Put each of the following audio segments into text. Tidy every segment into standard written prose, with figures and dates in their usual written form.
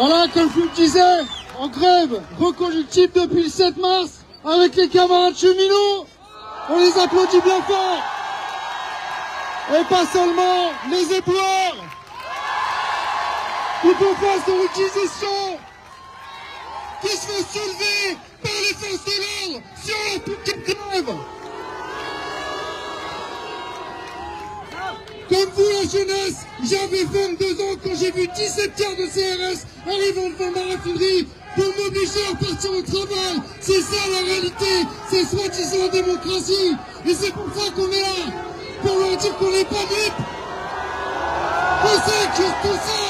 Voilà, comme je vous le disais, en grève reconductible depuis le 7 mars, avec les camarades cheminots, on les applaudit bien fort. Et pas seulement les éboueurs, qui font face aux réquisitions, qui se font soulever par les forces de l'ordre sur leur petite grève. Comme vous, la jeunesse, j'avais 22 ans quand j'ai vu 17 quarts de CRS arrivant devant ma raffinerie pour m'obliger à partir au travail. C'est ça la réalité, c'est soi-disant la démocratie. Et c'est pour ça qu'on est là, pour leur dire qu'on n'est pas dupes. On sait que tout ça,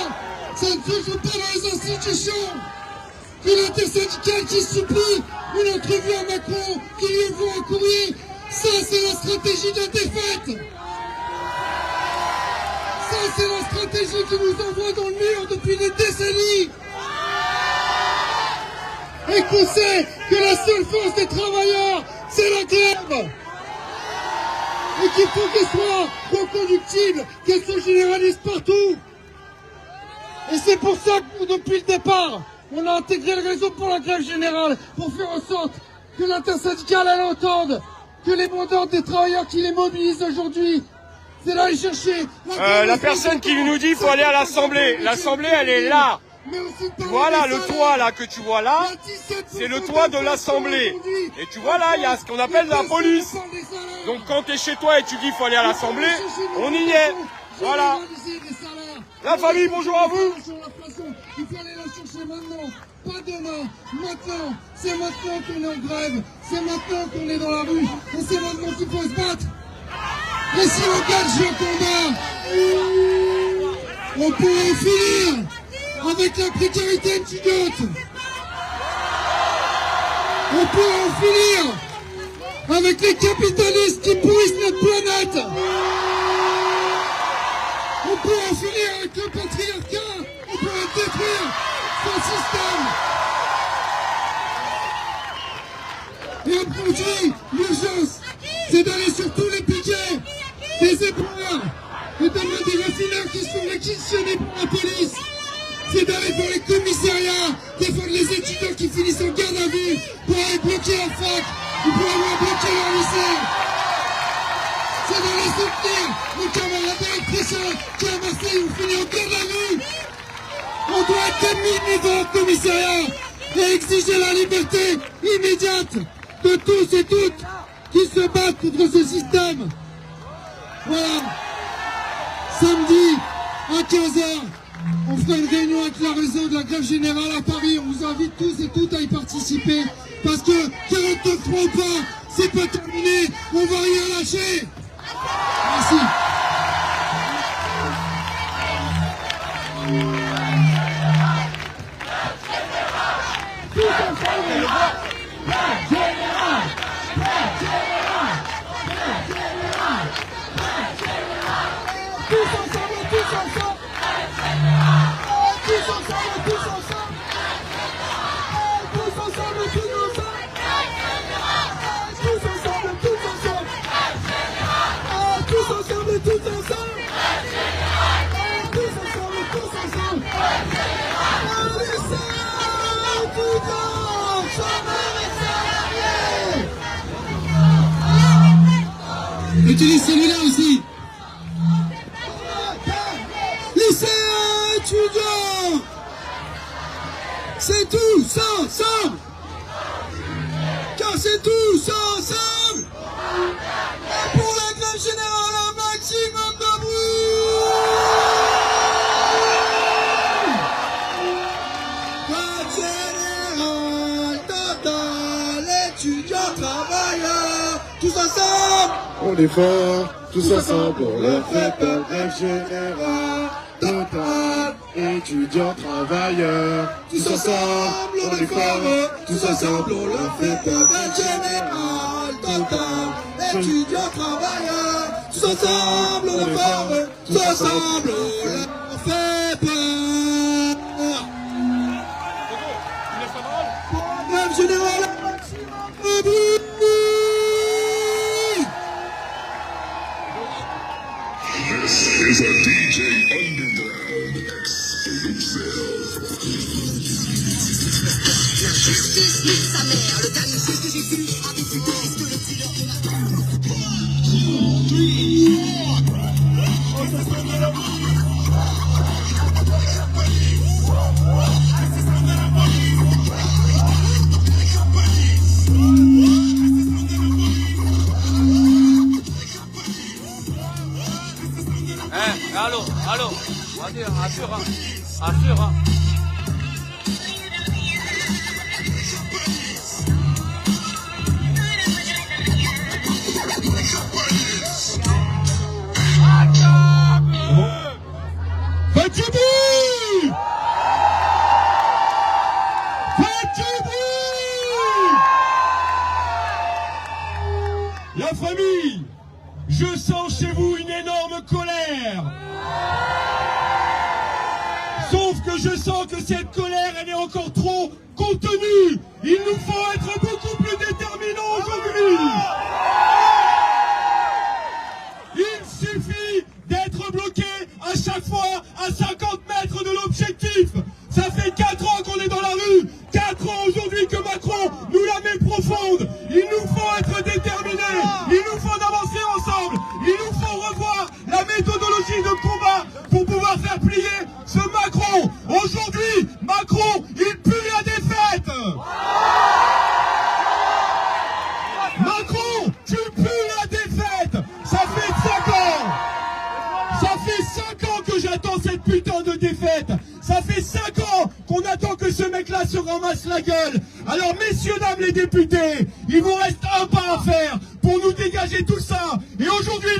ça ne se joue pas dans les institutions. Une intersyndicale qui supplie une entrevue à Macron, qui lui envoie un courrier, ça c'est la stratégie de la défaite. Ça, c'est la stratégie qui nous envoie dans le mur depuis des décennies. Et qu'on sait que la seule force des travailleurs, c'est la grève. Et qu'il faut qu'elle soit reconductible, qu'elle se généralise partout. Et c'est pour ça que nous, depuis le départ, on a intégré le réseau pour la grève générale, pour faire en sorte que l'intersyndicale, elle entende, que les mots d'ordre des travailleurs qui les mobilisent aujourd'hui, c'est d'aller chercher la personne qui nous dit qu'il faut aller à l'Assemblée. L'Assemblée, elle est là. Voilà le toit là que tu vois là, c'est le toit de l'Assemblée. Et tu vois là, il y a ce qu'on appelle la police. Donc quand tu es chez toi et tu dis qu'il faut aller à l'Assemblée, on y est. Voilà. La famille, bonjour à vous. Il faut aller la chercher maintenant, pas demain, maintenant. C'est maintenant qu'on est en grève, c'est maintenant qu'on est dans la rue, et c'est maintenant qu'il faut se battre. Et si on gagne ce combat, on pourrait finir avec la précarité étudiante. On pourrait en finir avec les capitalistes qui pourrissent notre planète. On pourrait en finir avec le patriarcat. On pourrait détruire ce système. Et aujourd'hui, l'urgence, c'est d'aller sur tous les piquets des éboueurs et d'avoir des raffineurs qui sont réquisitionnés par la police. C'est d'aller dans les commissariats, défendre les étudiants qui finissent en garde à vue pour aller bloquer la fac ou pour avoir bloqué leur lycée. C'est d'aller soutenir nos camarades électriciens qui à Marseille ont fini en garde à vue. On doit être 1000 devant le commissariat et exiger la liberté immédiate de tous et toutes qui se battent contre ce système. Voilà. Samedi à 15h, on fera une réunion avec la réseau de la grève générale à Paris. On vous invite tous et toutes à y participer. Parce que 49 ou pas, c'est pas terminé. On va rien lâcher. Merci. Utilise celui-là aussi. Lycéens étudiants, c'est tous ensemble. Car c'est tous ensemble. Et pour la grève générale, un maximum de bruit. Grève générale, total, étudiants, travailleurs, tous ensemble. On est fort, tous ensemble, on leur fait peur. Grève générale, totale, étudiants, travailleurs, tous ensemble, on est fort, tous ensemble, on leur fait peur. Grève générale, totale, étudiants, travailleurs, tous ensemble, on est fort, tous ensemble, on leur fait peur. Grève générale, maximum de bruit. is a DJ Underground exclusive. La justice nique sa mère, le dernier chose que j'ai vu avec ce texte, le dealer de Allô, assure, hein. Faites du bruit! Faites du bruit! La famille, je sens chez vous une énorme colère. Sauf que je sens que cette colère, elle est encore trop contenue. Il nous faut être beaucoup plus déterminants aujourd'hui. Il suffit d'être bloqué à chaque fois à 50 mètres de l'objectif. Ça fait 4 ans qu'on est dans la rue. 4 ans aujourd'hui que Macron nous la met profonde. Il nous faut être déterminés. Il nous faut avancer ensemble. Il nous faut revoir la méthodologie de combat pour pouvoir faire plier ce Macron. Aujourd'hui, Macron, il pue la défaite. Macron, tu pues la défaite. Ça fait 5 ans. Ça fait 5 ans que j'attends cette putain de défaite. Ça fait 5 ans qu'on attend que ce mec-là se ramasse la gueule. Alors, messieurs, dames les députés, il vous reste un pas à faire pour nous dégager tout ça. Et aujourd'hui,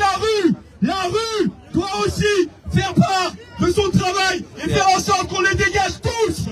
la rue doit aussi faire part de son travail et faire en sorte qu'on les dégage tous.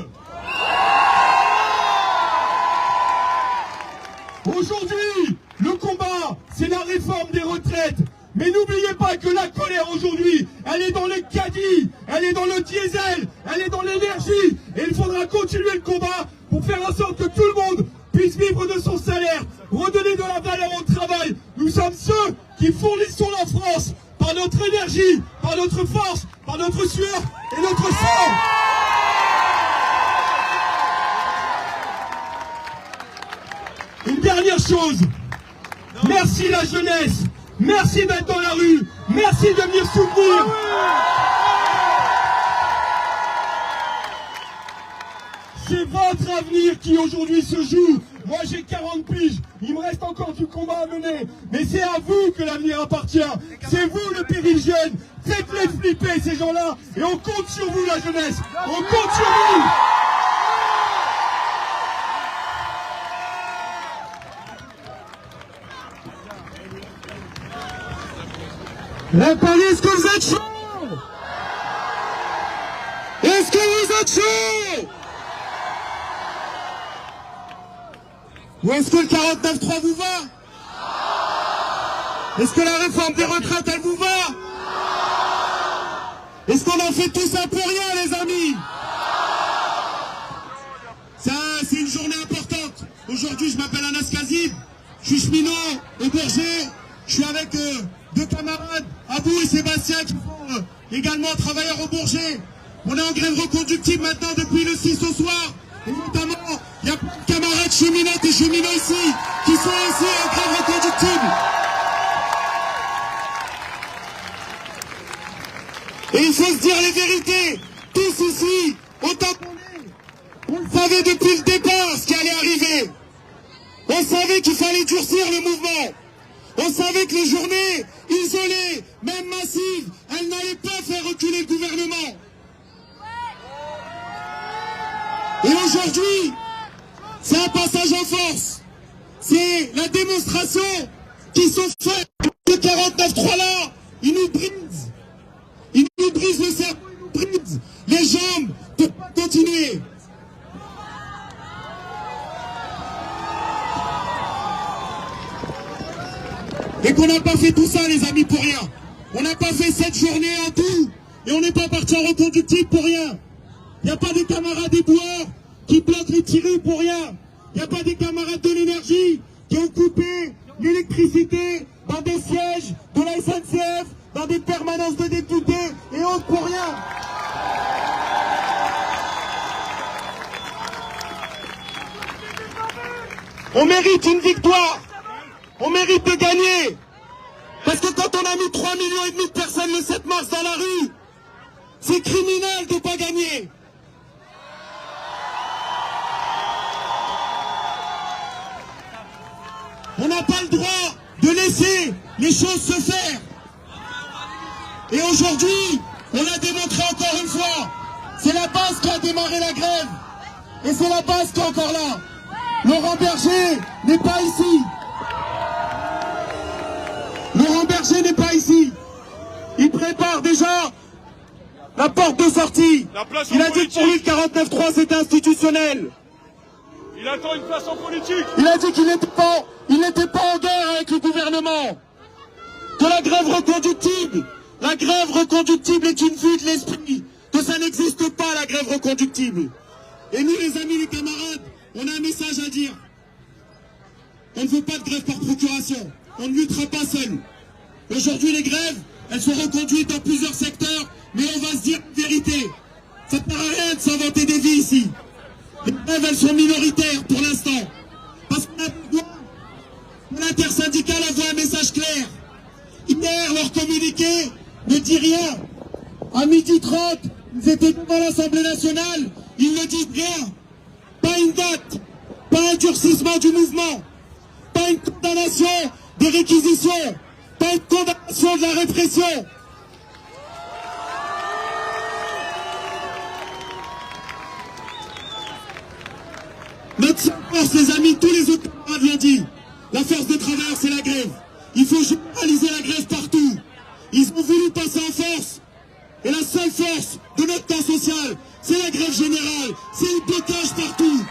Aujourd'hui, le combat, c'est la réforme des retraites. Mais n'oubliez pas que la colère aujourd'hui, elle est dans les caddies, elle est dans le diesel, elle est dans l'énergie. Et il faudra continuer le combat pour faire en sorte que tout le monde puisse vivre de son salaire, redonner de la valeur au travail. Nous sommes ceux qui fournissons la France par notre énergie, par notre force, par notre sueur et notre sang. Une dernière chose, merci la jeunesse. Merci d'être dans la rue. Merci de venir soutenir. C'est votre avenir qui aujourd'hui se joue. Moi j'ai 40 piges. Il me reste encore du combat à mener. Mais c'est à vous que l'avenir appartient. C'est vous le péril jeune. Faites-les flipper ces gens-là. Et on compte sur vous la jeunesse. On compte sur vous. La police, que vous êtes chaud? Est-ce que vous êtes chaud? Ou est-ce que le 49.3 vous va? Est-ce que la réforme des retraites, elle vous va? Est-ce qu'on en fait tout ça pour rien, les amis? Ça, c'est une journée importante. Aujourd'hui, je m'appelle Anas Kazib. Je suis cheminot au Bourget. Je suis avec deux camarades, Abou et Sébastien, qui sont également travailleurs au Bourget. On est en grève reconductible maintenant depuis le 6 au soir. Et notamment, il y a plein de camarades cheminotes et cheminots ici, qui sont aussi en grève reconductible. Et il faut se dire les vérités. Tous ici, au tamponné. On le savait depuis le départ ce qui allait arriver. On savait qu'il fallait durcir le mouvement. On savait que les journées isolées, même massives, elles n'allaient pas faire reculer le gouvernement. Et aujourd'hui, c'est un passage en force. C'est la démonstration qui sont faites. Ce 49.3 là, il nous brise. Il nous brise le cerveau, il nous brise les jambes pour pas continuer. Et qu'on n'a pas fait tout ça, les amis, pour rien. On n'a pas fait cette journée en tout. Et on n'est pas parti en reconductible pour rien. Il n'y a pas des camarades éboueurs qui bloquent les tirés pour rien. Il n'y a pas des camarades de l'énergie qui ont coupé l'électricité dans des sièges de la SNCF dans des permanences de députés et autres pour rien. On mérite une victoire. On mérite de gagner. Parce que quand on a mis 3,5 millions de personnes le 7 mars dans la rue, c'est criminel de ne pas gagner. On n'a pas le droit de laisser les choses se faire. Et aujourd'hui, on l'a démontré encore une fois. C'est la base qui a démarré la grève. Et c'est la base qui est encore là. Laurent Berger n'est pas ici. Laurent Berger n'est pas ici. Il prépare déjà la porte de sortie. Il a dit que pour lui, le 49.3, c'était institutionnel. Il attend une place en politique. Il a dit qu'il n'était pas en guerre avec le gouvernement. Que la grève reconductible est une vue de l'esprit. Que ça n'existe pas, la grève reconductible. Et nous, les amis, les camarades, on a un message à dire. On ne veut pas de grève par procuration. On ne luttera pas seul. Aujourd'hui, les grèves, elles sont reconduites dans plusieurs secteurs, mais on va se dire la vérité. Ça ne sert à rien de s'inventer des vies ici. Les grèves, elles sont minoritaires pour l'instant. Parce qu'on a besoin que l'intersyndicale envoie un message clair. Hier, leur communiqué ne dit rien. À 12h30, ils étaient devant l'Assemblée nationale, ils ne disent rien. Pas une date, pas un durcissement du mouvement, pas une condamnation des réquisitions, pas une condamnation de la répression. Notre seule force, les amis, tous les autres camarades l'ont dit. La force des travailleurs, c'est la grève. Il faut généraliser la grève partout. Ils ont voulu passer en force. Et la seule force de notre temps social, c'est la grève générale. C'est le blocage partout.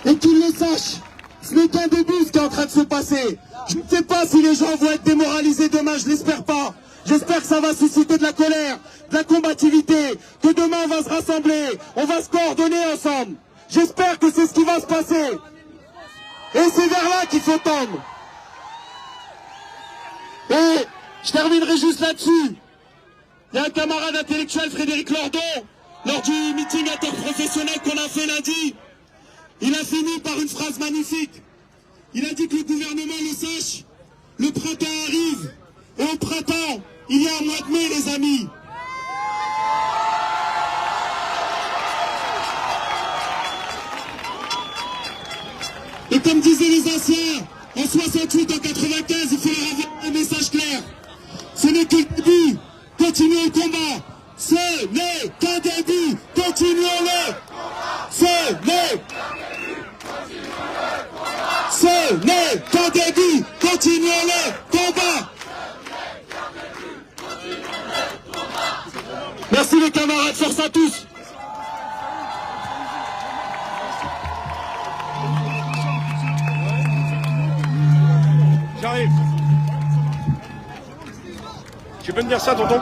Et qu'ils le sachent, ce n'est qu'un début ce qui est en train de se passer. Je ne sais pas si les gens vont être démoralisés demain, je l'espère pas. J'espère que ça va susciter de la colère, de la combativité, que demain on va se rassembler, on va se coordonner ensemble. J'espère que c'est ce qui va se passer. Et c'est vers là qu'il faut tendre. Et je terminerai juste là-dessus. Il y a un camarade intellectuel, Frédéric Lordon, lors du meeting interprofessionnel qu'on a fait lundi, il a fini par une phrase magnifique. Il a dit que le gouvernement le sache, le printemps arrive. Et au printemps, il y a un mois de mai, les amis. Et comme disaient les anciens, en 68, en 95, il faut leur avoir un message clair. Ce n'est que le début. Continuons le combat. Ce n'est qu'un début. Continuons-le. Ce n'est qu'un début. Continuons-le combat. Merci les camarades, force à tous. J'arrive. Tu peux me dire ça, tonton? On ne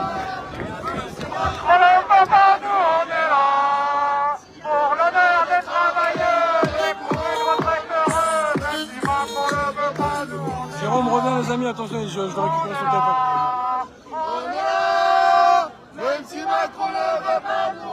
peut pas, nous on est là pour l'honneur des travailleurs et pour une retraite heureuse, même si Macron ne veut pas, nous on est Jérôme, reviens les amis, attention, je dois récupérer son téléphone. là. On est là, même si Macron ne veut pas, nous